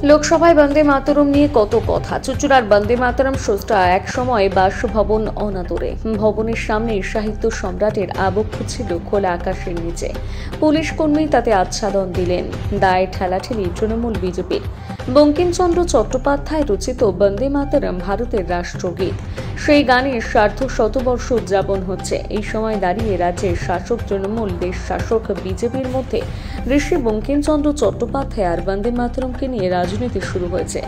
লোকসভায় বন্দে মাতরম নিয়ে কত কথা। চুঁচুড়ার বন্দে মাতরম স্রষ্টা এক সময় বাসভবন অনাদরে। ভবনের সামনে সাহিত্য সম্রাটের আবক্ষ ছিল খোলা আকাশের নিচে। পুলিশ কর্মী তাতে আচ্ছাদন দিলেন। দায় ঠেলাঠেলি তৃণমূল বিজেপির। বঙ্কিমচন্দ্র চট্টোপাধ্যায় রচিত বন্দে মাতরম ভারতের রাষ্ট্রগীত। সেই গানের সার্ধ শতবর্ষ উদযাপন হচ্ছে। এই সময় দাঁড়িয়ে রাজ্যের শাসক তৃণমূল, দেশ শাসক বিজেপির মধ্যে ঋষি বঙ্কিমচন্দ্র চট্টোপাধ্যায় আর বন্দে মাতরমকে নিয়ে রাজনীতি শুরু হয়েছে।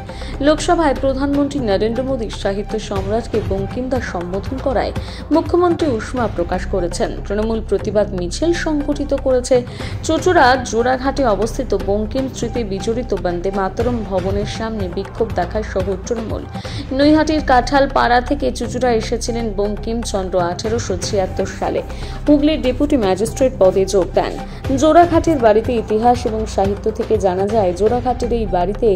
লোকসভায় প্রধানমন্ত্রী নরেন্দ্র মোদী সাহিত্য সম্রাটকে বঙ্কিমদা সম্বোধন করায় মুখ্যমন্ত্রী উষ্মা প্রকাশ করেছেন। তৃণমূল প্রতিবাদ মিছিল সংগঠিত করেছে। চুঁচুড়া জোড়াঘাটে অবস্থিত বঙ্কিম স্মৃতি বিজড়িত বন্দে মাতরম ভবনের সামনে বিক্ষোভ দেখায় সহ তৃণমূল। নৈহাটির কাঁঠাল পাড়া থেকে চুঁচুড়া এসেছিলেন বঙ্কিমচন্দ্র 1876 সালে। হুগলির ডেপুটি ম্যাজিস্ট্রেট পদে যোগ দেন। জোড়াঘাটের বাড়িতে ইতিহাস এবং সাহিত্য থেকে জানা যায়, জোড়াঘাটের এই বাড়িতে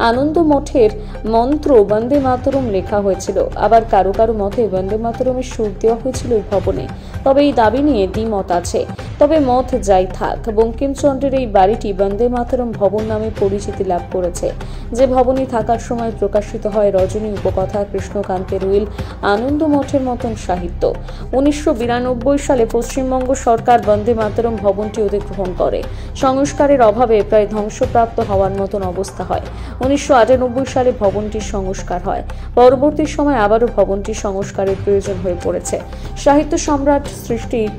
আনন্দ মঠের মন্ত্র বন্দে মাতরম লেখা হয়েছিল। আবার কারো কারো মতে বন্দে মাতরমের সুর দেওয়া হয়েছিল এই ভবনে। তবে এই দাবি নিয়ে দ্বিমত আছে। তবে মত যাই থাক, বঙ্কিমচন্দ্রের এই বাড়িটি বন্দে মাতরম ভবন নামে পরিচিতি লাভ করেছে। যে ভবনে থাকার সময় প্রকাশিত হয় রজনী উপকথা, কৃষ্ণকান্তের উইল, আনন্দ মঠের মতন সাহিত্য। 1992 সালে পশ্চিমবঙ্গ সরকার বন্দে মাতরম ভবনটি অধিগ্রহণ করে। সংস্কারের অভাবে প্রায় ধ্বংসপ্রাপ্ত হওয়ার মতন অবস্থা হয়। 1998 সালে ভবনটির সংস্কার হয়। পরবর্তী সময় আবারও ভবনটি সংস্কারের প্রয়োজন হয়ে পড়েছে। সাহিত্য সম্রাট সৃষ্টির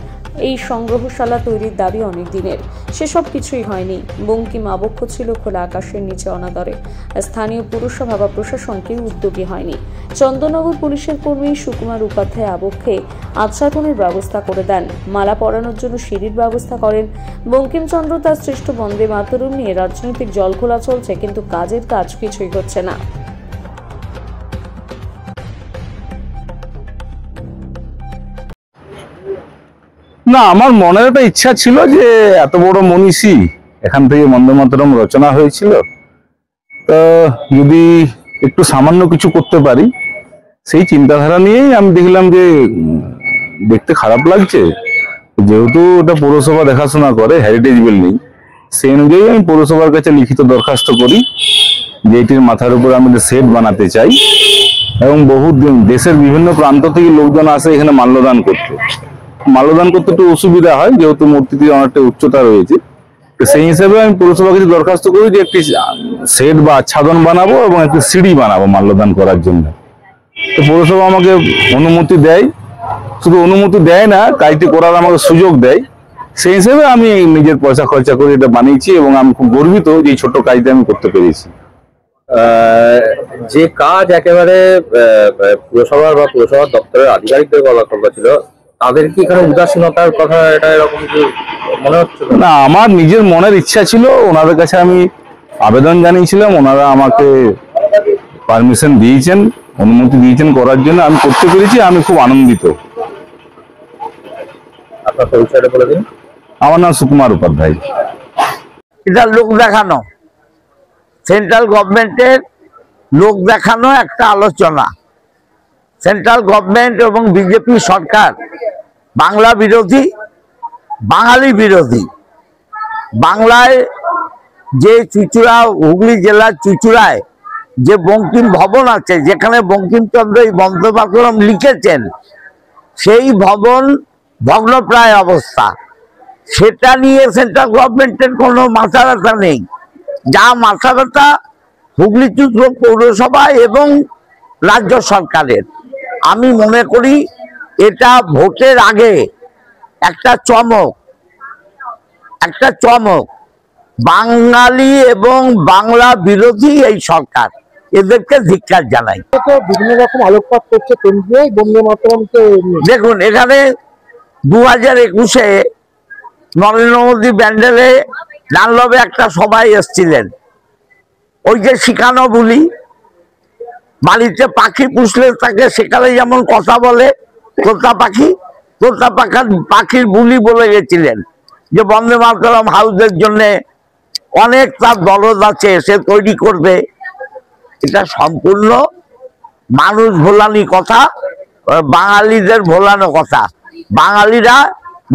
এই সংগ্রহশালা তৈরির দাবি অনেক দিনের। সেসব কিছুই হয়নি। বঙ্কিম আবক্ষ ছিল খোলা আকাশের নিচে অনাদরে। স্থানীয় পুরসভা বা প্রশাসন কেউ উদ্যোগী হয়নি। চন্দননগর পুলিশের কর্মী সুকুমার উপাধ্যায় আবক্ষে আচ্ছাদনের ব্যবস্থা করে দেন। মালা পরানোর জন্য সিঁড়ির ব্যবস্থা করেন। বঙ্কিমচন্দ্র তার সৃষ্ট বন্দে মাতরম নিয়ে রাজনৈতিক জলঘোলা চলছে, কিন্তু কাজের কাজ কিছুই হচ্ছে না। না, আমার মনের একটা ইচ্ছা ছিল যে এত বড় মনীষী, এখান থেকে বন্দে মাতরম রচনা হয়েছিল, তো যদি একটু সামান্য কিছু করতে পারি, সেই চিন্তাধারা নিয়েই আমি দেখলাম যে দেখতে খারাপ লাগছে। যেহেতু এটা পৌরসভা দেখাশোনা করে, হেরিটেজ বিল্ডিং, সেই অনুযায়ী আমি পৌরসভার কাছে লিখিত দরখাস্ত করি যে এটির মাথার উপর আমি শেড বানাতে চাই। এবং বহু দেশের বিভিন্ন প্রান্ত থেকে লোকজন আসে এখানে মাল্যদান করতে। মাল্যদান করতে একটু অসুবিধা হয়, যেহেতু মূর্তিটি অনেকটা উচ্চতা রয়েছে। তো সেই হিসাবে আমি পৌরসভাকে দরখাস্ত করি যে একটি শেড বা আচ্ছাদন বানাবো এবং একটি সিঁড়ি বানাবো মাল্যদান করার জন্য। তো পৌরসভা আমাকে অনুমতি দেয়। শুধু অনুমতি দেয় না, কাজটি করার আমাকে সুযোগ দেয়। সেই হিসেবে আমি নিজের পয়সা খরচা করে এটা বানিয়েছি এবং আমি খুব গর্বিত যে এই ছোট্ট কাজটা আমি করতে পেরেছি। যে কাজ একেবারে পুরসভার বা পুরসভার দপ্তরের আধিকারিকদের বলার কথা ছিল, তাদের কি এখানে উদাসীনতার কথা এটা এরকম কি মনে হচ্ছে? না, আমার নিজের মনের ইচ্ছা ছিল, ওনাদের কাছে আমি আবেদন জানিয়েছিলাম, ওনারা আমাকে পারমিশন দিয়েছেন, অনুমতি দিয়েছেন করার জন্য। আমি করতে পেরেছি, আমি খুব আনন্দিত। আপনার পরিচয়টা বলে দিন। আমার নাম সুকুমার উপাধ্যায়। এটা লোক দেখানো, সেন্ট্রাল গভর্নমেন্টের লোক দেখানো একটা আলোচনা। সেন্ট্রাল গভর্নমেন্ট এবং বিজেপি সরকার বাংলা বিরোধী, বাঙালি বিরোধী। বাংলায় যে চুঁচুড়া, হুগলি জেলার চুঁচুড়ায় যে বঙ্কিম ভবন আছে, যেখানে বঙ্কিমচন্দ্র এই বন্দে মাতরম লিখেছেন, সেই ভবন ভগ্নপ্রায় অবস্থা। সেটা নিয়ে সেন্ট্রাল গভর্নমেন্টের কোনো মাথা ব্যথা নেই। যা মাথা ব্যথা হুগলি চুঁচুড়া পৌরসভা এবং রাজ্য সরকারের। আমি মনে করি এটা ভোটের আগে একটা চমক। বাঙালি এবং বাংলা বিরোধী এই সরকার, এদেরকে ধিক্কার জানাই। বিভিন্ন রকম আলোকপাত করছে কেন্দ্রে বন্দে মাতরমকে। দেখুন, এখানে 2021-এ নরেন্দ্র মোদী ব্যান্ডেলে ডানলবে একটা সভায় এসছিলেন। ওই যে শিখানো বুলি, বাড়িতে পাখি পুষলে তাকে সেখানে যেমন কথা বলে তোতা পাখির বুলি বলে গেছিলেন যে বন্দে মাতরম হাউসের জন্য অনেক তার দরদ আছে, সে তৈরি করবে। এটা সম্পূর্ণ মানুষ ভোলানি কথা, বাঙালিদের ভোলানো কথা। বাঙালিরা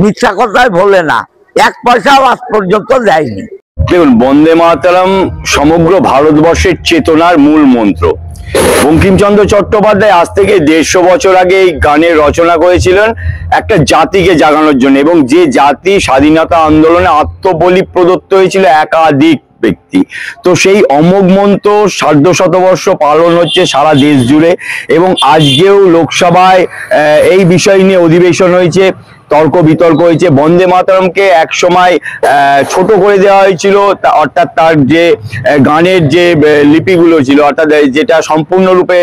মিথ্যা কথায় ভোলে না, 1 পয়সাও আজ পর্যন্ত দেয়নি। দেখুন, বন্দে মাতরম সমগ্র ভারতবর্ষের চেতনার মূল মন্ত্র। বঙ্কিমচন্দ্র চট্টোপাধ্যায় আজ থেকে 150 বছর আগে এই গানের রচনা করেছিলেন একটা জাতিকে জাগানোর জন্য, এবং যে জাতি স্বাধীনতা আন্দোলনে আত্মবলি প্রদত্ত হয়েছিল একাধিক ব্যক্তি। তো সেই অমোঘ মন্ত্র সার্ধশতবর্ষ পালন হচ্ছে সারা দেশ জুড়ে, এবং আজকেও লোকসভায় এই বিষয় নিয়ে অধিবেশন হয়েছে, তর্ক বিতর্ক হয়েছে। বন্দে মাতরমকে এক সময় ছোট করে দেওয়া হয়েছিল, অর্থাৎ তার যে গানের যে লিপিগুলো ছিল, অর্থাৎ যেটা সম্পূর্ণরূপে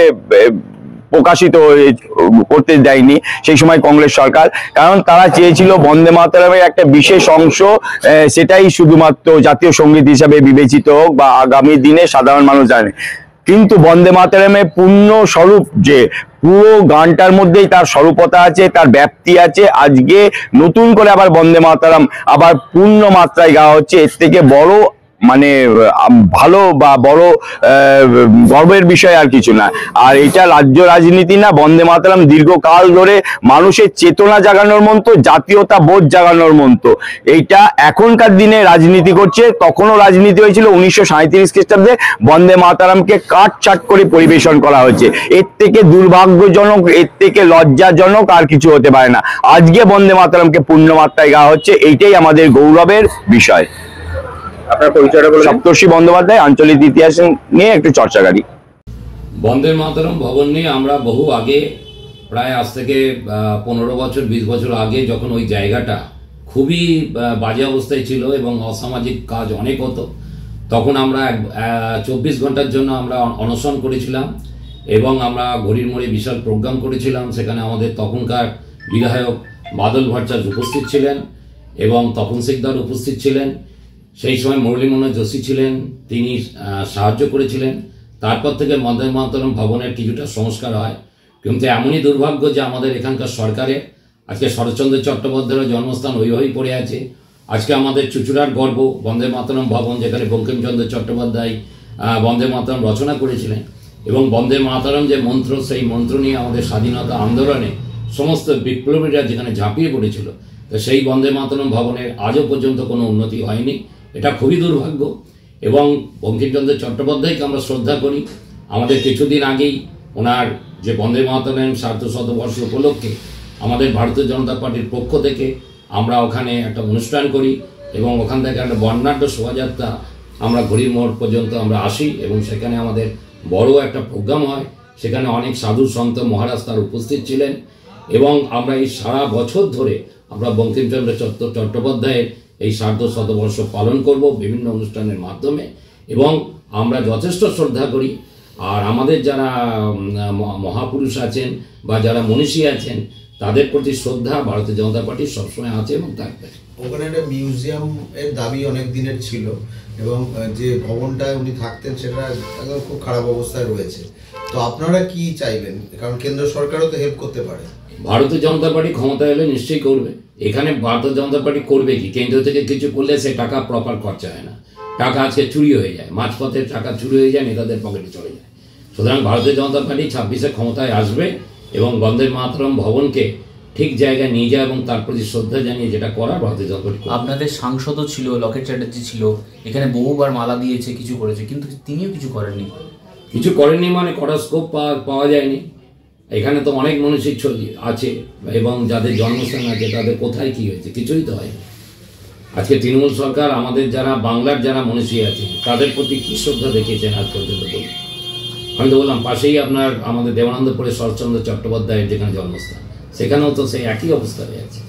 প্রকাশিত করতে দেয়নি সেই সময় কংগ্রেস সরকার, কারণ তারা চেয়েছিল বন্দে মাতরমের একটা বিশেষ অংশ সেটাই শুধুমাত্র জাতীয় সঙ্গীত হিসাবে বিবেচিত হোক বা আগামী দিনে সাধারণ মানুষ জানে। কিন্তু বন্দে মাতরমের পূর্ণ স্বরূপ, যে পুরো গানটার মধ্যেই তার স্বরূপতা আছে, তার ব্যাপ্তি আছে, আজকে নতুন করে আবার বন্দে মাতরম আবার পূর্ণ মাত্রায় গাওয়া হচ্ছে। এর থেকে বড় মানে ভালো বা বড় গর্বের বিষয় আর কিছু না। আর এটা রাজ্য রাজনীতি না, বন্দে মাতরম দীর্ঘকাল ধরে মানুষের চেতনা জাগানোর মন্ত্র, জাতীয়তা বোধ জাগানোর মন্ত্র। এইটা এখনকার দিনে রাজনীতি করছে, তখনও রাজনীতি হয়েছিল 1937 খ্রিস্টাব্দে। বন্দে মাতরমকে কাটছাট করে পরিবেশন করা হয়েছে। এর থেকে দুর্ভাগ্যজনক, এর থেকে লজ্জাজনক আর কিছু হতে পারে না। আজকে বন্দে মাতরমকে পূর্ণ মাত্রায় গাওয়া হচ্ছে, এইটাই আমাদের গৌরবের বিষয়। আপনার পরিচয়টা বলুন। সপ্তর্ষি বন্দ্যোপাধ্যায়, আঞ্চলিক ইতিহাস নিয়ে একটু চর্চাকারী। বন্দে মাতরম ভবন নিয়ে আমরা বহু আগে, প্রায় আজ থেকে 15 বছর 20 বছর আগে, যখন ওই জায়গাটা খুবই বাজে অবস্থায় ছিল এবং অসামাজিক কাজ অনেক হতো, তখন আমরা 24 ঘন্টার জন্য আমরা অনশন করেছিলাম এবং আমরা ঘড়ির মোড়ে বিশাল প্রোগ্রাম করেছিলাম। সেখানে আমাদের তখনকার বিধায়ক বাদল ভট্টাচার্য উপস্থিত ছিলেন এবং তপন সিকদার উপস্থিত ছিলেন। সেই সময় মুরলী মনোহর যোশী ছিলেন, তিনি সাহায্য করেছিলেন। তারপর থেকে বন্দে মাতরম ভবনের কিছুটা সংস্কার হয়। কিন্তু এমনই দুর্ভাগ্য যে আমাদের এখানকার সরকারের আজকে শরৎচন্দ্র চট্টোপাধ্যায়ের জন্মস্থান ওইভাবেই পড়ে আছে। আজকে আমাদের চুঁচুড়ার গর্ব বন্দে মাতরম ভবন, যেখানে বঙ্কিমচন্দ্র চট্টোপাধ্যায় বন্দে মাতরম রচনা করেছিলেন, এবং বন্দে মাতরম যে মন্ত্র, সেই মন্ত্র নিয়ে আমাদের স্বাধীনতা আন্দোলনে সমস্ত বিপ্লবীরা যেখানে ঝাঁপিয়ে পড়েছিল, তো সেই বন্দে মাতরম ভবনের আজও পর্যন্ত কোনো উন্নতি হয়নি। এটা খুবই দুর্ভাগ্য। এবং বঙ্কিমচন্দ্র চট্টোপাধ্যায়কে আমরা শ্রদ্ধা করি। আমাদের কিছুদিন আগেই ওনার যে বন্দে মাতরম সার্ধশতবর্ষ উপলক্ষে আমাদের ভারতীয় জনতা পার্টির পক্ষ থেকে আমরা ওখানে একটা অনুষ্ঠান করি, এবং ওখান থেকে একটা বর্ণাঢ্য শোভাযাত্রা আমরা ঘড়ির মোড় পর্যন্ত আমরা আসি, এবং সেখানে আমাদের বড় একটা প্রোগ্রাম হয়। সেখানে অনেক সাধু সন্ত মহারাজ তার উপস্থিত ছিলেন, এবং আমরা এই সারা বছর ধরে আমরা বঙ্কিমচন্দ্র চট্টোপাধ্যায়ের এই সার্ধশতবর্ষ পালন করব বিভিন্ন অনুষ্ঠানের মাধ্যমে, এবং আমরা যথেষ্ট শ্রদ্ধা করি। আর আমাদের যারা মহাপুরুষ আছেন বা যারা মনীষী আছেন, তাদের প্রতি শ্রদ্ধা ভারতীয় জনতা পার্টি সবসময় আছে এবং থাকবে। ওখানে একটা মিউজিয়াম এর দাবি অনেক দিনের ছিল, এবং যে ভবনটায় উনি থাকতেন সেটা একদম খুব খারাপ অবস্থায় রয়েছে। তো আপনারা কি চাইবেন? কারণ কেন্দ্র সরকারও তো হেল্প করতে পারে। ভারতীয় জনতা পার্টি ক্ষমতা এলে নিশ্চয়ই করবে। এখানে ভারতীয় জনতা পার্টি করবে কি, কেন্দ্র থেকে কিছু করলে সে টাকা প্রপার খরচা হয় না, টাকা আজকে চুরি হয়ে যায়, মাঝপথে টাকা চুরি হয়ে যায়, নেতাদের পকেটে চলে যায়। সুতরাং ভারতীয় জনতা পার্টি 26-এ ক্ষমতায় আসবে এবং বন্দে মাতরম ভবনকে ঠিক জায়গায় নিয়ে যায় এবং তার প্রতি শ্রদ্ধা জানিয়ে যেটা করার ভারতীয় জনতা পার্টি। আপনাদের সাংসদও ছিল, লকেট চ্যাটার্জি ছিল, এখানে বহুবার মালা দিয়েছে, কিছু করেছে, কিন্তু তিনিও কিছু করেননি। কিছু করেননি মানে করার স্কোপ পাওয়া যায়নি। এখানে তো অনেক মানুষের ছবি আছে এবং যাদের জন্মস্থান আছে, তাদের কোথায় কি হয়েছে, কিছুই তো হয়নি। আজকে তৃণমূল সরকার আমাদের যারা বাংলার যারা মনীষী আছে তাদের প্রতি কি শ্রদ্ধা দেখিয়েছেন আজ পর্যন্ত বলি। আমি তো বললাম পাশেই আপনার আমাদের দেবানন্দপুরে শরৎচন্দ্র চট্টোপাধ্যায়ের যেখানে জন্মস্থান, সেখানেও তো সেই একই অবস্থা হয়ে আছে।